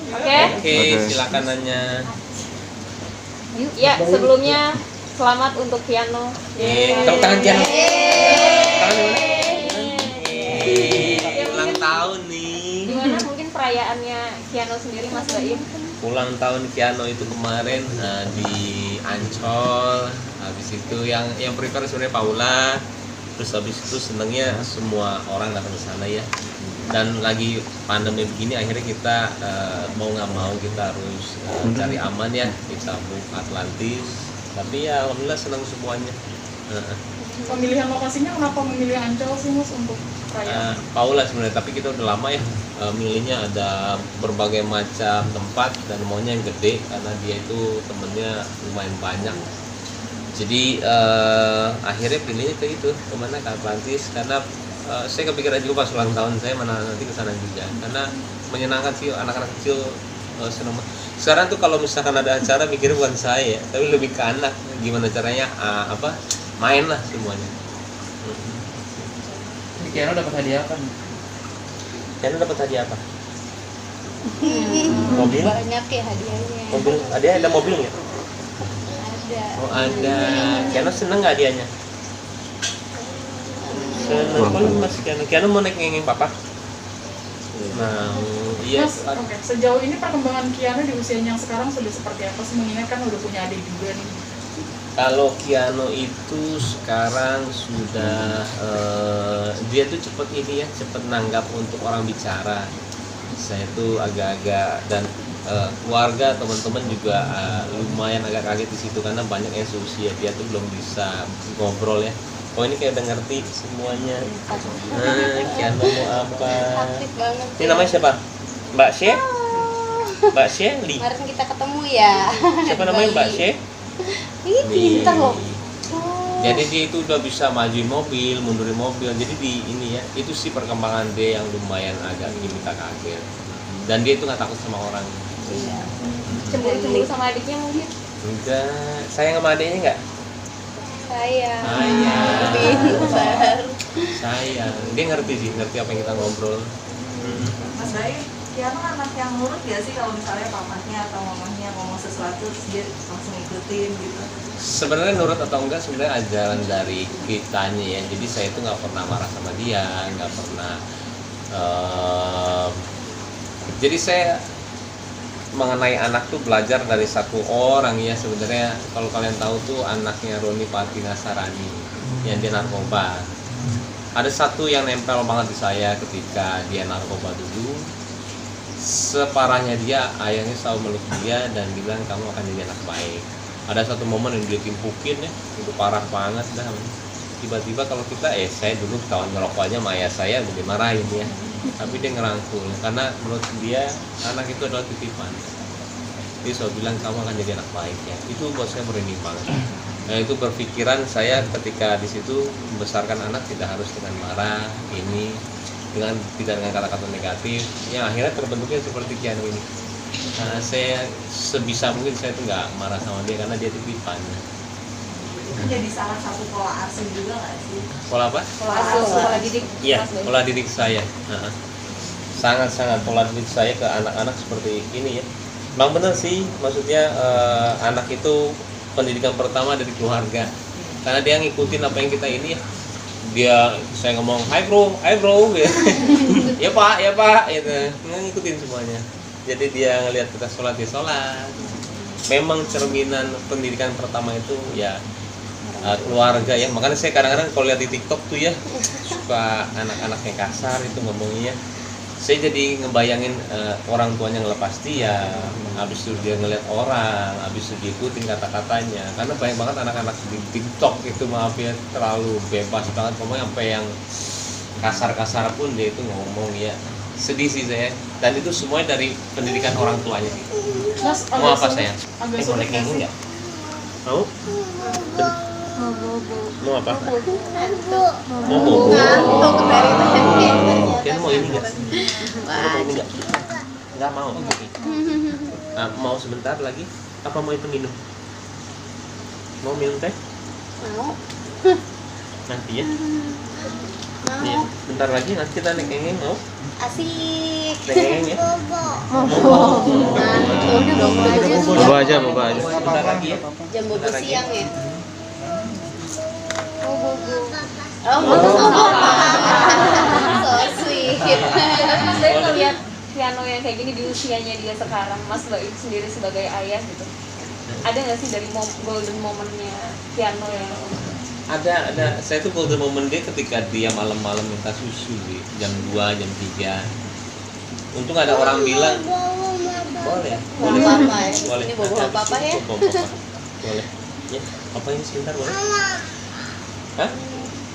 Oke, silakan nanya. Ya, sebelumnya selamat untuk Kiano. Tepuk tangan Kiano. Ulang tahun nih. Gimana mungkin perayaannya Kiano sendiri, Mas Baim? Ulang tahun Kiano itu kemarin di Ancol. Habis itu yang prepare sebenarnya Paula. Terus habis itu senengnya semua orang datang ke sana ya. Dan lagi pandemi begini akhirnya kita mau nggak mau kita harus cari aman ya, kita book Atlantis. Tapi ya alhamdulillah senang semuanya. Pemilihan lokasinya kenapa memilih Ancol sih Mas untuk perayaan? Paula sebenarnya, tapi kita udah lama ya milihnya, ada berbagai macam tempat dan maunya yang gede karena dia itu temennya lumayan banyak. Jadi akhirnya pilihnya ke itu, kemana, ke Atlantis, karena saya kepikiran juga pas ulang tahun saya mana nanti ke sana juga, karena menyenangkan sih anak-anak kecil senang. Sekarang tuh kalau misalkan ada acara mikirnya bukan saya, tapi lebih ke anak, gimana caranya main lah semuanya. Jadi Kiano dapat hadiah apa? Kiano dapat hadiah apa? Mobil? Banyak ya hadiahnya. Mobil? Ada mobil nggak? Ada. Oh ada. Kiano seneng nggak hadiahnya? Seneng banget Mas Kiano. Kiano mau naik ngengeng papa? Nah, iya. Mas, sejauh ini perkembangan Kiano di usianya yang sekarang sudah seperti apa sih? Mengingat kan udah punya adik juga nih. Kalau Kiano itu sekarang sudah dia tuh cepet ini ya, cepet nanggap untuk orang bicara. Saya tuh agak-agak dan keluarga teman-teman juga lumayan agak kaget di situ karena banyak yang seusia dia tuh belum bisa ngobrol ya. Oh ini kayak udah ngerti semuanya. Kiano mau apa? Aktif banget. Ini namanya siapa? Mbak She? Mbak Shelly. Kemarin kita ketemu ya. Siapa namanya Mbak She? Ini pintar loh. Jadi dia itu udah bisa majuin mobil, mundurin mobil. Jadi di ini ya, itu sih perkembangan dia yang lumayan agak bikin kita kaget. Dan dia itu nggak takut sama orang. Iya. Cemburu-cemburu sama adiknya mungkin? Enggak, sayang sama adiknya enggak? Sayang. Sayang. Sayang. Dia ngerti sih, ngerti apa yang kita ngobrol. Mas Baim, Kiano anak yang nurut ya sih kalau misalnya papahnya atau mamahnya ngomong sesuatu terus dia langsung ikutin gitu? Sebenarnya nurut atau enggak sebenarnya ajaran dari kitanya ya. Jadi saya itu nggak pernah marah sama dia, nggak pernah. Jadi saya mengenai anak tuh belajar dari satu orang ya sebenarnya. Kalau kalian tahu tuh anaknya Roni Patina Sarani yang dia narkoba. Ada satu yang nempel banget di saya ketika dia narkoba dulu. Separahnya dia, ayahnya selalu meluk dia dan bilang kamu akan jadi anak baik. Ada satu momen yang dia timpukin ya, itu parah banget dah. Tiba-tiba kalau kita, saya dulu kawan ngerokok aja sama ayah saya udah dimarahin ya. Tapi dia ngerangkul, karena menurut dia anak itu adalah titipan. Dia selalu bilang kamu akan jadi anak baik ya. Itu buat saya merinding banget. Nah itu berpikiran saya ketika di situ membesarkan anak tidak harus dengan marah, tidak dengan kata-kata negatif. Yang akhirnya terbentuknya seperti Kiano ini. Nah, saya sebisa mungkin saya tuh nggak marah sama dia karena dia titipan. Itu jadi salah satu pola asuh juga nggak sih? Pola apa? Pola didik. Iya, pola didik saya. Sangat-sangat pola didik saya ke anak-anak seperti ini ya. Bang bener sih, maksudnya anak itu pendidikan pertama dari keluarga. Karena dia ngikutin apa yang kita ini ya. Saya ngomong, hai bro, gitu. ya pak, gitu. Ngikutin semuanya. Jadi dia ngelihat kita sholat, dia sholat. Memang cerminan pendidikan pertama itu ya keluarga ya. Makanya saya kadang-kadang kalau lihat di TikTok tuh ya suka anak-anak yang kasar itu ngomongnya. Saya jadi ngebayangin orang tuanya ngelepas dia, habis itu dia ngeliat orang, habis itu diikutin kata-katanya. Karena banyak banget anak-anak di TikTok itu maaf ya terlalu bebas banget ngomong, sampai yang kasar-kasar pun dia itu ngomong ya. Sedih sih saya. Dan itu semuanya dari pendidikan orang tuanya sih. Mas, Mau apa sayang? agak Mau sulit naik nggak ngomong sih? nggak? Mau? Mau apa? Mau bobo. Ngantuk dari tadi. Dia mau ini nggak? Mau ini nggak? Nggak mau. Nah, mau sebentar lagi? Apa mau itu minum? Mau minum teh? Mau. Nanti ya. Iya, bentar lagi nanti kita naik ngengeng mau? Asik. Naik ngengeng ya? Udah bobo aja. Bobo aja. Bentar lagi ya. Jam bobo Bentar lagi. siang ya. Oh bobo. Oh bobo sama papa. So sweet. Tapi Mas Baim ngeliat piano yang kayak gini di usianya dia sekarang, Mas Baim sendiri sebagai ayah gitu, ada nggak sih dari golden momennya piano yang Ada. Saya tuh golden moment dia ketika dia malam-malam minta susu sih, jam 2, jam 3. Untung ada orang bilang boleh. Bobo papa ya. Boleh. Ini bobo papa ya. Bobo papa. Boleh. Ya, apa ini sebentar boleh? Hah?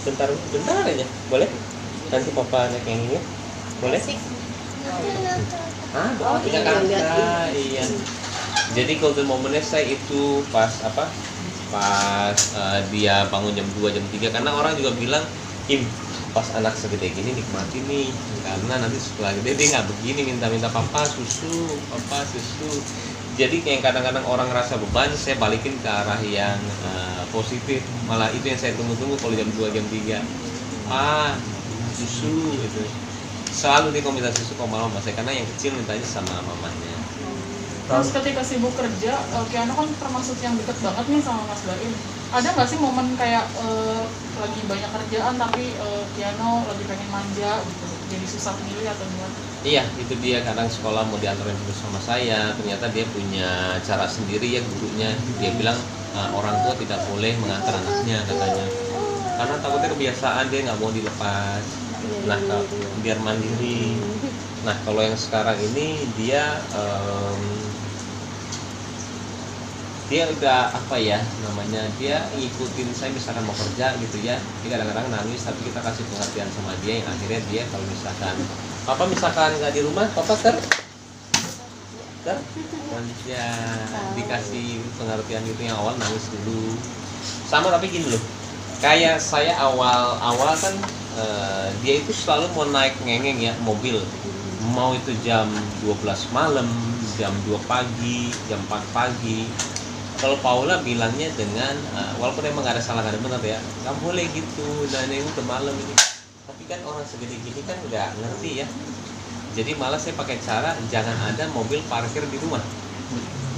Bentar aja. Boleh? Nanti papa naik yang ini ya? Boleh? Asik. Bapak punya kakak. Iya. Jadi golden momennya saya itu pas dia bangun jam 2, jam 3, karena orang juga bilang, pas anak segede gini nikmati nih, karena nanti setelah gede dia nggak begini minta papa susu. Jadi kayak kadang-kadang orang ngerasa beban, saya balikin ke arah yang positif. Malah itu yang saya tunggu-tunggu kalau jam 2, jam 3. Susu gitu. Selalu dia kalau minta susu kalau malam saya, karena yang kecil mintanya sama mamanya. Terus ketika sibuk kerja, Kiano kan termasuk yang deket banget nih sama Mas Baim. Ada nggak sih momen kayak lagi banyak kerjaan tapi Kiano lagi pengen manja gitu, jadi susah milih atau gimana? Iya, itu dia, kadang sekolah mau diantarin terus sama saya, ternyata dia punya cara sendiri ya gurunya. Dia bilang orang tua tidak boleh mengantar anaknya katanya, karena takutnya kebiasaan dia nggak mau dilepas. Nah, biar mandiri. Nah, kalau yang sekarang ini dia udah dia ngikutin saya, misalkan mau kerja gitu ya, dia kadang-kadang nangis tapi kita kasih pengertian sama dia, yang akhirnya dia kalau misalkan nggak di rumah, papa ya dikasih pengertian gitu. Yang awal nangis dulu sama, tapi gini loh, kayak saya awal kan dia itu selalu mau naik ngengeng ya, mobil, mau itu jam 12 malam, jam 2 pagi, jam 4 pagi. Kalau Paula bilangnya dengan walaupun emang gak ada salah, gak ada benar ya, nggak boleh gitu, dan ini udah malam ini. Tapi kan orang segede gini kan nggak ngerti ya. Jadi malah saya pakai cara jangan ada mobil parkir di rumah.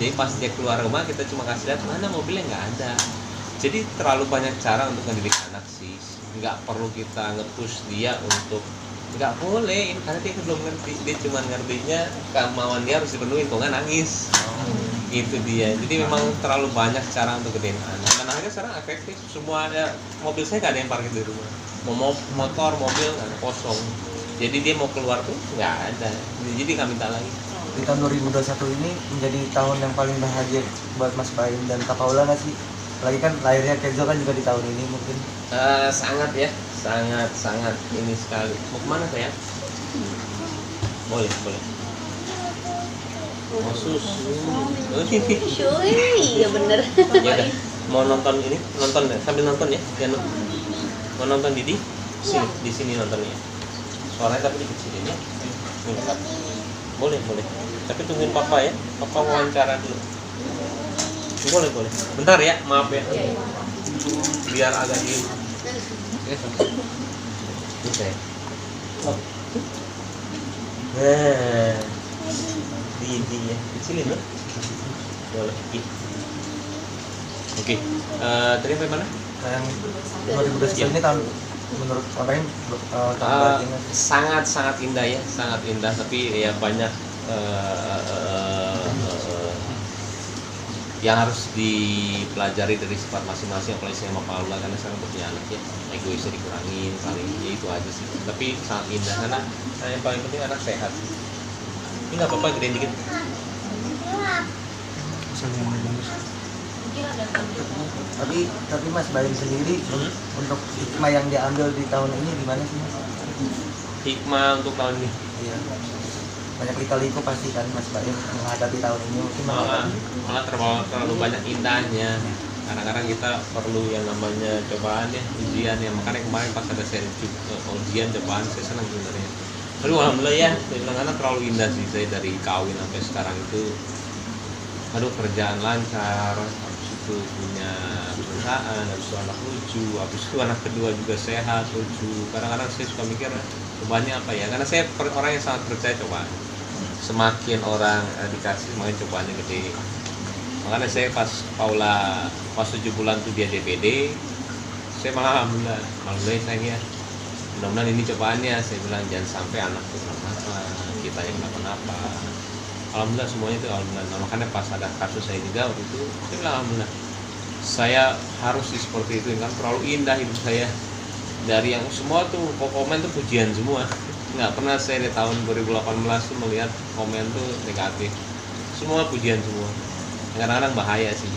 Jadi pas dia keluar rumah kita cuma kasih lihat mana mobilnya, nggak ada. Jadi terlalu banyak cara untuk mendidik anak sih. Nggak perlu kita nge-push dia untuk nggak boleh, karena dia belum ngerti. Dia cuma ngertinya kemauan dia harus dipenuhi, kok nggak nangis. Itu dia. Jadi memang terlalu banyak cara untuk gedein anak. Dan akhirnya sekarang efektif. Semua ada, mobil saya nggak ada yang parkir di rumah. Mau motor, mobil kosong. Jadi dia mau keluar tuh nggak ada. Jadi nggak minta lagi. Di tahun 2021 ini menjadi tahun yang paling bahagia buat Mas Baim dan Kak Paula nggak sih? Lagi kan lahirnya Kenzo kan juga di tahun ini mungkin. Sangat ya, sangat ini sekali. Mau kemana saya? Boleh. Mau susu. Cuy, iya bener. Ya udah, mau nonton ini, nonton deh, sambil nonton ya. Jangan mau nonton Didi, di sini nontonnya. Suaranya tapi dikecilin ya. Boleh. Tapi tungguin papa ya. Papa wawancara dulu. Boleh. Bentar ya, maaf ya. Biar agak diem. Bisa ya. Didi ya, kecilin loh. Boleh. Oke. Tadi sampai mana? Yang 2021 ini tahun menurut Mas Baim tahun bahagia. Sangat indah ya, sangat indah. Tapi ya banyak yang harus dipelajari dari sifat masing-masing, apalagi sama Paula, karena sekarang punya anak ya, egoisnya dikurangin paling, ya itu aja sih. Tapi sangat indah, karena yang paling penting anak sehat. Ini nggak apa-apa, gedein dikit. Tapi Mas Baim sendiri untuk hikmah yang diambil di tahun ini gimana sih Mas? Hikmah untuk tahun ini? Iya. Banyak lika-liku pasti kan Mas Baim menghadapi tahun ini mungkin malah terlalu banyak indahnya. Kadang-kadang kita perlu yang namanya cobaan ya, ujian ya. Makanya kemarin pas ada seri ujian cobaan, saya senang sebenarnya. Tapi alhamdulillah ya, saya bilang karena terlalu indah sih saya dari kawin sampai sekarang itu. Aduh, kerjaan lancar, habis itu itu punya perusahaan, habis itu anak lucu, habis itu anak kedua juga sehat, lucu. Kadang-kadang saya suka mikir cobanya apa ya, karena saya orang yang sangat percaya cobaan. Semakin orang dikasih, semakin cobaannya gede. Makanya saya pas Paula pas 7 bulan tuh dia DPD, saya malah alhamdulillah sayangnya, mudah-mudahan ini cobaannya. Saya bilang jangan sampai anak tuh kenapa-napa, kita yang kenapa-napa. Alhamdulillah semuanya itu alhamdulillah. Nah, makanya pas ada kasus saya juga waktu itu, saya bilang alhamdulillah, saya harus seperti itu, kan terlalu indah hidup saya. Dari yang semua tuh komen tuh pujian semua, nggak pernah saya di tahun 2018 tuh melihat komen tuh negatif, semua pujian semua. Kadang-kadang bahaya sih.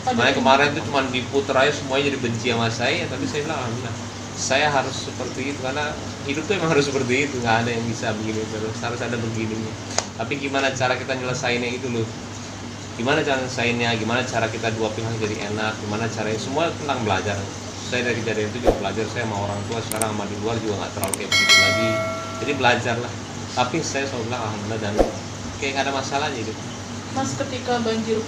Makanya kemarin tuh cuma diputer aja semuanya jadi benci sama saya, tapi saya bilang alhamdulillah saya harus seperti itu, karena hidup tuh emang harus seperti itu, nggak ada yang bisa begini terus, harus ada begininya. Tapi gimana cara kita nyelesainnya itu loh, gimana cara nyelesainnya, gimana cara kita dua pihak jadi enak, gimana caranya, semua tentang belajar. Saya dari kejadian itu juga belajar, saya sama orang tua sekarang sama di luar juga nggak terlalu kayak begitu lagi, jadi belajar lah. Tapi saya selalu bilang alhamdulillah dan kayak nggak ada masalahnya gitu. Mas, ketika banjir